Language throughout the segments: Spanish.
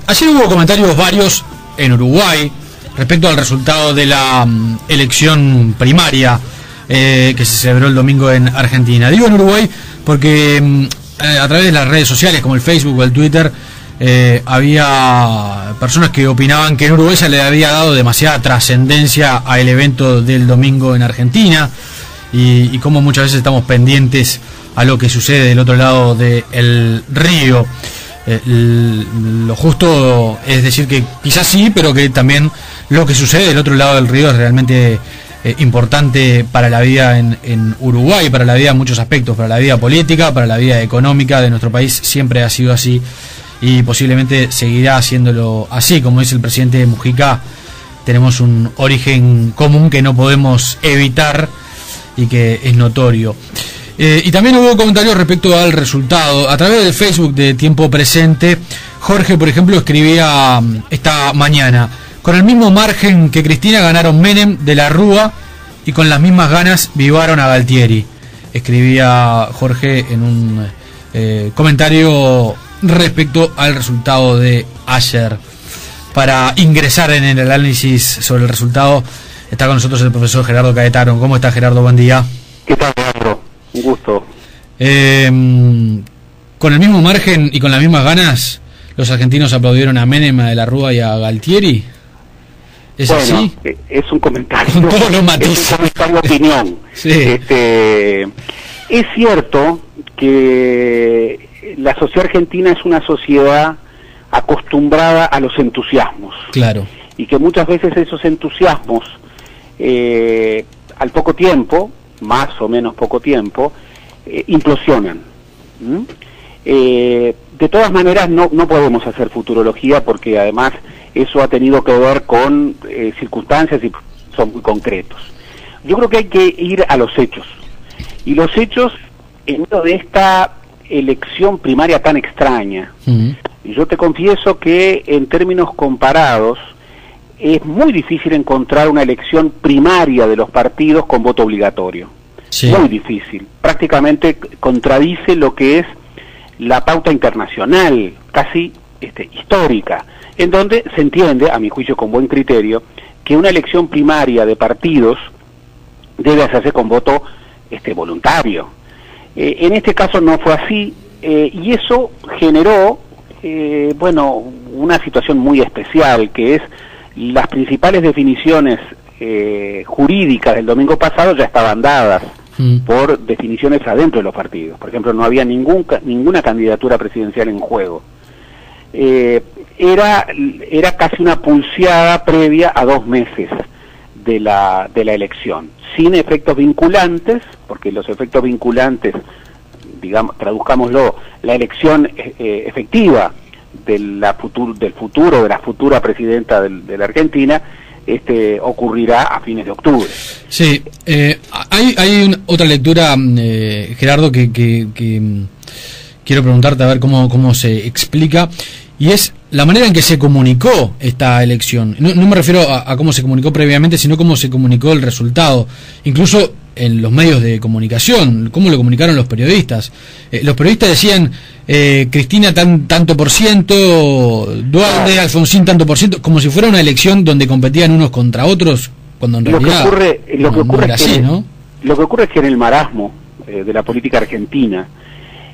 Ayer hubo comentarios varios en Uruguay respecto al resultado de la elección primaria que se celebró el domingo en Argentina. Digo en Uruguay porque a través de las redes sociales como el Facebook o el Twitter había personas que opinaban que en Uruguay se le había dado demasiada trascendencia al evento del domingo en Argentina y como muchas veces estamos pendientes a lo que sucede del otro lado del río. Lo justo es decir que quizás sí, pero que también lo que sucede del otro lado del río es realmente importante para la vida en Uruguay, para la vida en muchos aspectos, para la vida política, para la vida económica de nuestro país. Siempre ha sido así y posiblemente seguirá haciéndolo así. Como dice el presidente Mujica, tenemos un origen común que no podemos evitar y que es notorio. Y también hubo comentarios respecto al resultado. A través del Facebook de Tiempo Presente, Jorge, por ejemplo, escribía esta mañana: con el mismo margen que Cristina ganaron Menem, De la Rúa, y con las mismas ganas vivaron a Galtieri. Escribía Jorge en un comentario respecto al resultado de ayer. Para ingresar en el análisis sobre el resultado está con nosotros el profesor Gerardo Caetano. ¿Cómo está, Gerardo? Buen día. ¿Qué tal, Leandro? Un gusto. Con el mismo margen y con las mismas ganas, los argentinos aplaudieron a Menem, a De la Rúa y a Galtieri. ¿Es bueno, así? Es un comentario. Con todos los matices. Es un comentario de opinión. Sí. Es cierto que la sociedad argentina es una sociedad acostumbrada a los entusiasmos. Claro. Y que muchas veces esos entusiasmos, al poco tiempo, más o menos poco tiempo, implosionan. De todas maneras no podemos hacer futurología porque además eso ha tenido que ver con circunstancias y son muy concretos. Yo creo que hay que ir a los hechos. Y los hechos en medio de esta elección primaria tan extraña. Yo te confieso que en términos comparados es muy difícil encontrar una elección primaria de los partidos con voto obligatorio. Sí. Muy difícil. Prácticamente contradice lo que es la pauta internacional, casi histórica, en donde se entiende, a mi juicio con buen criterio, que una elección primaria de partidos debe hacerse con voto voluntario. En este caso no fue así, y eso generó, una situación muy especial, que es las principales definiciones jurídicas del domingo pasado ya estaban dadas por definiciones adentro de los partidos. Por ejemplo, no había ninguna candidatura presidencial en juego. Era casi una pulseada previa a 2 meses de la elección, sin efectos vinculantes, porque los efectos vinculantes, digamos, traduzcámoslo, la elección efectiva del futuro, de la futura presidenta de la Argentina, ocurrirá a fines de octubre. Sí, hay otra lectura, Gerardo, que quiero preguntarte a ver cómo se explica, y es la manera en que se comunicó esta elección. No me refiero a cómo se comunicó previamente, sino cómo se comunicó el resultado, incluso en los medios de comunicación, cómo lo comunicaron los periodistas. Los periodistas decían Cristina tanto por ciento, Dualde, Alfonsín tanto por ciento, como si fuera una elección donde competían unos contra otros, cuando en realidad lo que ocurre era así, ¿no? Lo que ocurre es que en el marasmo de la política argentina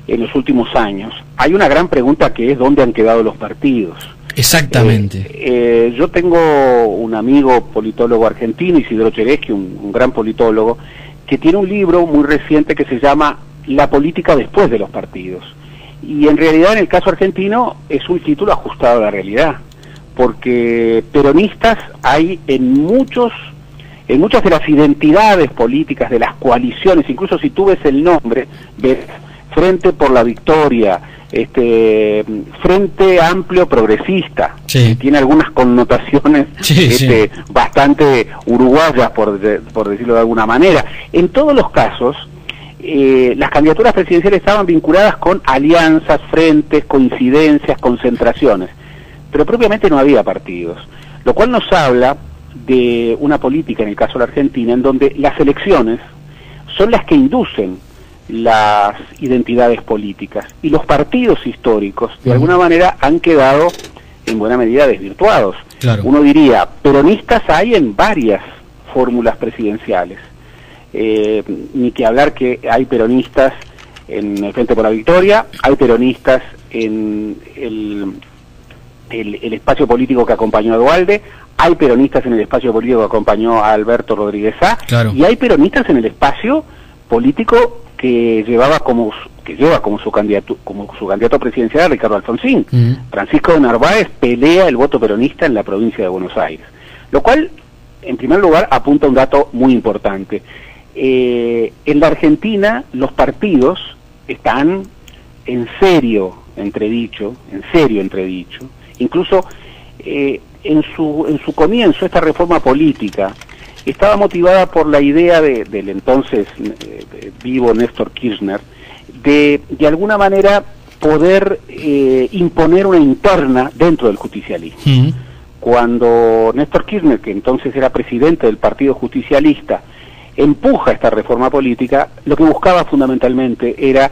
en los últimos años hay una gran pregunta, que es ¿dónde han quedado los partidos? Exactamente. Yo tengo un amigo politólogo argentino, Isidro Cheresky, un gran politólogo, que tiene un libro muy reciente que se llama La política después de los partidos. Y en realidad, en el caso argentino, es un título ajustado a la realidad, porque peronistas hay en muchas de las identidades políticas, de las coaliciones. Incluso si tú ves el nombre, ves Frente por la Victoria, Frente Amplio Progresista, sí, que tiene algunas connotaciones bastante uruguayas, por decirlo de alguna manera. En todos los casos, las candidaturas presidenciales estaban vinculadas con alianzas, frentes, coincidencias, concentraciones, pero propiamente no había partidos, lo cual nos habla de una política, en el caso de la Argentina, en donde las elecciones son las que inducen las identidades políticas, y los partidos históricos de alguna manera han quedado en buena medida desvirtuados. Claro. Uno diría, peronistas hay en varias fórmulas presidenciales. Ni que hablar que hay peronistas en el Frente por la Victoria, hay peronistas en el espacio político que acompañó a Duhalde, hay peronistas en el espacio político que acompañó a Alberto Rodríguez Sá, claro, y hay peronistas en el espacio político que lleva como su candidato presidencial a Ricardo Alfonsín. Francisco de Narváez pelea el voto peronista en la provincia de Buenos Aires, lo cual, en primer lugar, apunta a un dato muy importante. En la Argentina los partidos están en serio entredicho, incluso en su comienzo esta reforma política estaba motivada por la idea del entonces vivo Néstor Kirchner de alguna manera poder imponer una interna dentro del justicialismo. Cuando Néstor Kirchner, que entonces era presidente del Partido Justicialista, empuja esta reforma política, lo que buscaba fundamentalmente era,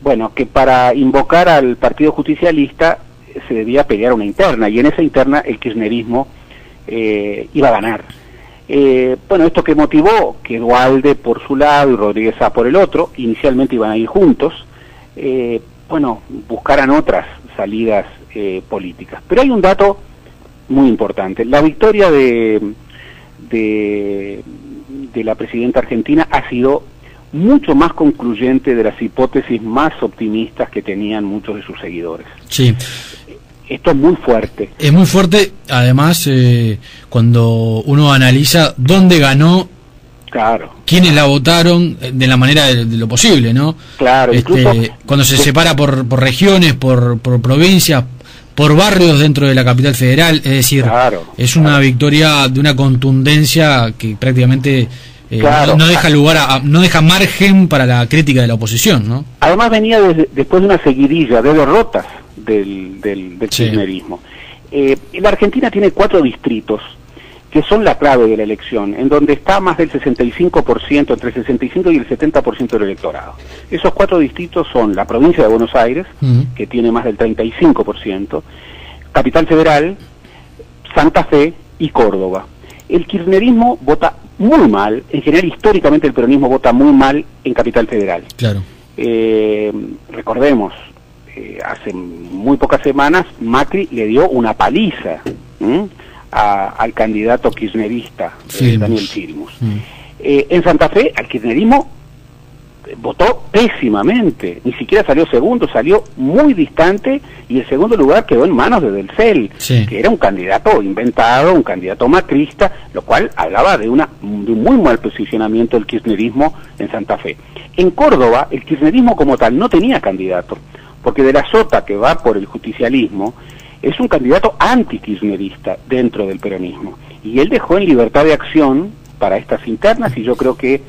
bueno, que para invocar al Partido Justicialista se debía pelear una interna, y en esa interna el kirchnerismo iba a ganar. Bueno, esto que motivó que Duhalde por su lado y Rodríguez Sá por el otro, inicialmente iban a ir juntos, bueno, buscaran otras salidas políticas. Pero hay un dato muy importante. La victoria de la presidenta argentina ha sido mucho más concluyente de las hipótesis más optimistas que tenían muchos de sus seguidores. Sí. Esto es muy fuerte. Es muy fuerte, además, cuando uno analiza dónde ganó, claro, quiénes la votaron, de la manera de lo posible, ¿no? Claro, incluso cuando se separa por regiones, por provincias, por barrios dentro de la capital federal, es decir, claro, es una victoria de una contundencia que prácticamente claro, no deja lugar no deja margen para la crítica de la oposición, ¿no? Además venía después de una seguidilla de derrotas del kirchnerismo. La Argentina tiene 4 distritos que son la clave de la elección, en donde está más del 65%, entre el 65 y el 70% del electorado. Esos 4 distritos son la provincia de Buenos Aires, que tiene más del 35%, Capital Federal, Santa Fe y Córdoba. El kirchnerismo vota muy mal, en general históricamente el peronismo vota muy mal en Capital Federal. Claro. Recordemos, hace muy pocas semanas Macri le dio una paliza al candidato kirchnerista Daniel Filmus. En Santa Fe al kirchnerismo votó pésimamente, ni siquiera salió segundo, salió muy distante, y el segundo lugar quedó en manos de Delcel, que era un candidato inventado, un candidato macrista, lo cual hablaba de un muy mal posicionamiento del kirchnerismo en Santa Fe. En Córdoba el kirchnerismo como tal no tenía candidato, porque De la Sota, que va por el justicialismo, es un candidato anti-kirchnerista dentro del peronismo, y él dejó en libertad de acción para estas internas, y yo creo que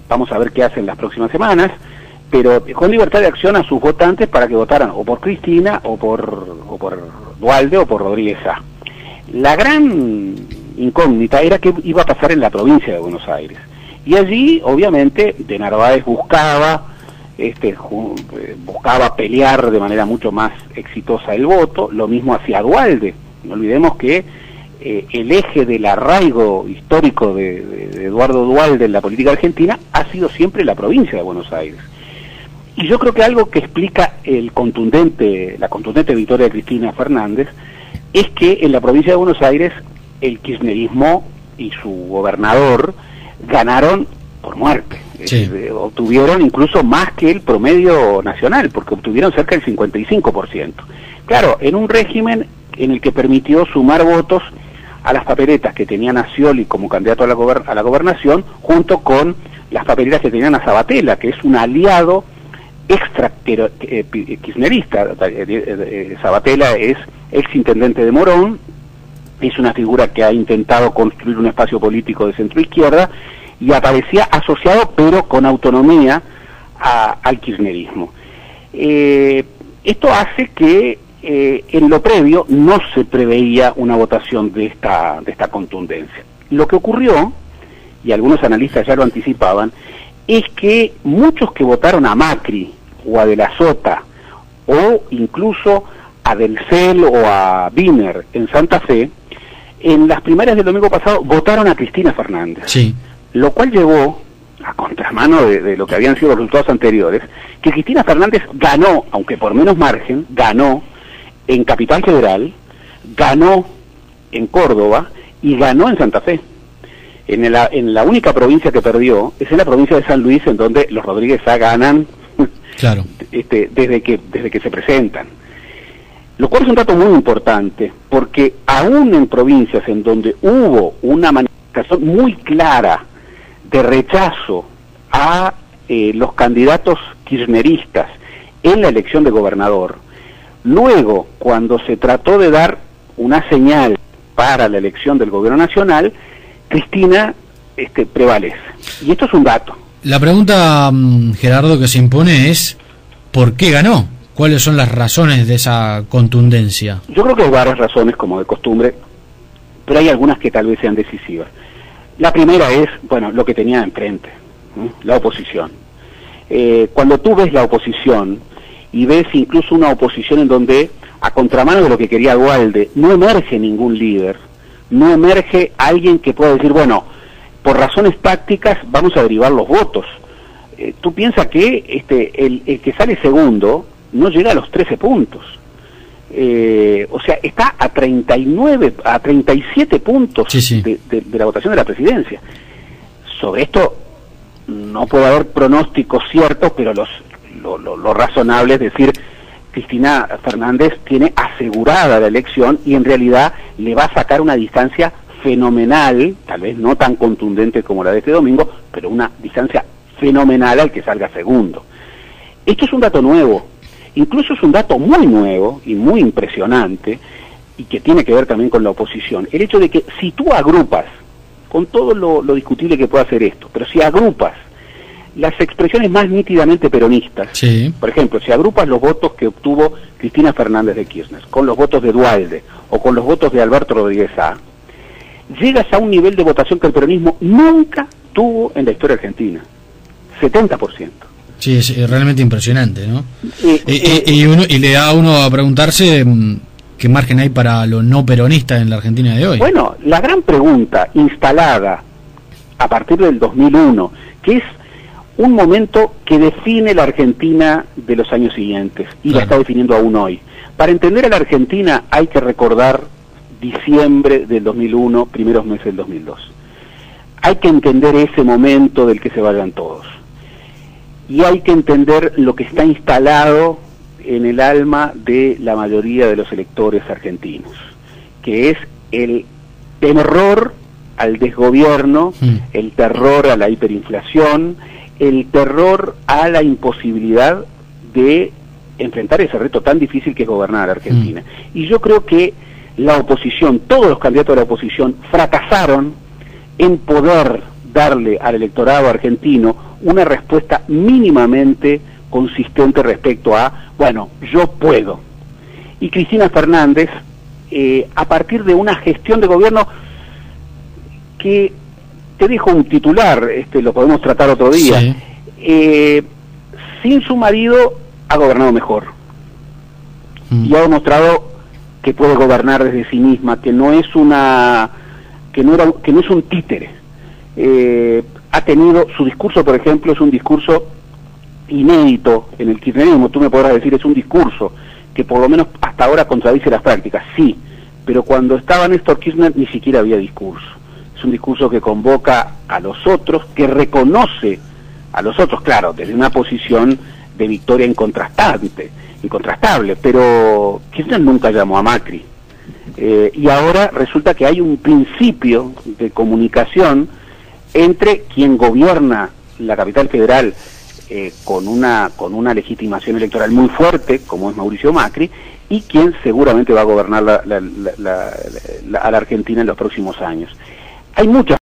vamos a ver qué hacen las próximas semanas, pero dejó en libertad de acción a sus votantes para que votaran o por Cristina, o por Duhalde, o por Rodríguez Sá. La gran incógnita era qué iba a pasar en la provincia de Buenos Aires, y allí obviamente de Narváez buscaba pelear de manera mucho más exitosa el voto, lo mismo hacia Duhalde. No olvidemos que el eje del arraigo histórico de Eduardo Duhalde en la política argentina ha sido siempre la provincia de Buenos Aires. Y yo creo que algo que explica la contundente victoria de Cristina Fernández es que en la provincia de Buenos Aires el kirchnerismo y su gobernador ganaron por muerte. Obtuvieron incluso más que el promedio nacional, porque obtuvieron cerca del 55%. Claro, en un régimen en el que permitió sumar votos a las papeletas que tenían a Scioli como candidato a la gobernación, junto con las papeletas que tenían a Sabatella, que es un aliado extra kirchnerista. Sabatella es exintendente de Morón, es una figura que ha intentado construir un espacio político de centro-izquierda, y aparecía asociado pero con autonomía al kirchnerismo. Esto hace que en lo previo no se preveía una votación de esta contundencia. Lo que ocurrió, y algunos analistas ya lo anticipaban, es que muchos que votaron a Macri o a De la Sota, o incluso a Delcel o a Wiener en Santa Fe, en las primarias del domingo pasado votaron a Cristina Fernández. Sí. Lo cual llevó, a contramano de lo que habían sido los resultados anteriores, que Cristina Fernández ganó, aunque por menos margen, ganó en Capital Federal, ganó en Córdoba y ganó en Santa Fe. En la única provincia que perdió es en la provincia de San Luis, en donde los Rodríguez Sá ganan claro. desde que se presentan. Lo cual es un dato muy importante, porque aún en provincias en donde hubo una manifestación muy clara de rechazo a los candidatos kirchneristas en la elección de gobernador, luego, cuando se trató de dar una señal para la elección del gobierno nacional, Cristina prevalece. Y esto es un dato. La pregunta, Gerardo, que se impone es ¿por qué ganó? ¿Cuáles son las razones de esa contundencia? Yo creo que hay varias razones, como de costumbre, pero hay algunas que tal vez sean decisivas. La primera es, bueno, lo que tenía enfrente, ¿no? La oposición. Cuando tú ves la oposición y ves incluso una oposición en donde, a contramano de lo que quería Duhalde, no emerge ningún líder, no emerge alguien que pueda decir, bueno, por razones tácticas vamos a derivar los votos. Tú piensas que el que sale segundo no llega a los 13 puntos. O sea, está a 37 puntos sí, sí. De la votación de la presidencia. Sobre esto no puede haber pronósticos ciertos, pero lo razonable es decir, Cristina Fernández tiene asegurada la elección y en realidad le va a sacar una distancia fenomenal, tal vez no tan contundente como la de este domingo, pero una distancia fenomenal al que salga segundo. Esto es un dato nuevo. Incluso es un dato muy nuevo y muy impresionante, y que tiene que ver también con la oposición. El hecho de que si tú agrupas, con todo lo discutible que pueda hacer esto, pero si agrupas las expresiones más nítidamente peronistas, sí. Por ejemplo, si agrupas los votos que obtuvo Cristina Fernández de Kirchner, con los votos de Duhalde, o con los votos de Alberto Rodríguez Sá, llegas a un nivel de votación que el peronismo nunca tuvo en la historia argentina. 70%. Sí, es realmente impresionante, ¿no? Y le da a uno a preguntarse qué margen hay para lo no peronista en la Argentina de hoy. Bueno, la gran pregunta instalada a partir del 2001, que es un momento que define la Argentina de los años siguientes, y claro. La está definiendo aún hoy. Para entender a la Argentina hay que recordar diciembre del 2001, primeros meses del 2002. Hay que entender ese momento del que se vayan todos. Y hay que entender lo que está instalado en el alma de la mayoría de los electores argentinos, que es el terror al desgobierno, el terror a la hiperinflación, el terror a la imposibilidad de enfrentar ese reto tan difícil que es gobernar a la Argentina. Y yo creo que la oposición, todos los candidatos de la oposición, fracasaron en poder darle al electorado argentino una respuesta mínimamente consistente respecto a, bueno, yo puedo. Y Cristina Fernández, a partir de una gestión de gobierno que, te dejo un titular, lo podemos tratar otro día, sí. Sin su marido ha gobernado mejor. Y ha demostrado que puede gobernar desde sí misma, que no es que no es un títere. Ha tenido, su discurso, por ejemplo, es un discurso inédito en el kirchnerismo. Tú me podrás decir, es un discurso que por lo menos hasta ahora contradice las prácticas, sí, pero cuando estaba Néstor Kirchner ni siquiera había discurso. Es un discurso que convoca a los otros, que reconoce a los otros, claro, desde una posición de victoria incontrastable, pero Kirchner nunca llamó a Macri. Y ahora resulta que hay un principio de comunicación entre quien gobierna la capital federal con una legitimación electoral muy fuerte, como es Mauricio Macri, y quien seguramente va a gobernar a la Argentina en los próximos años. Hay muchas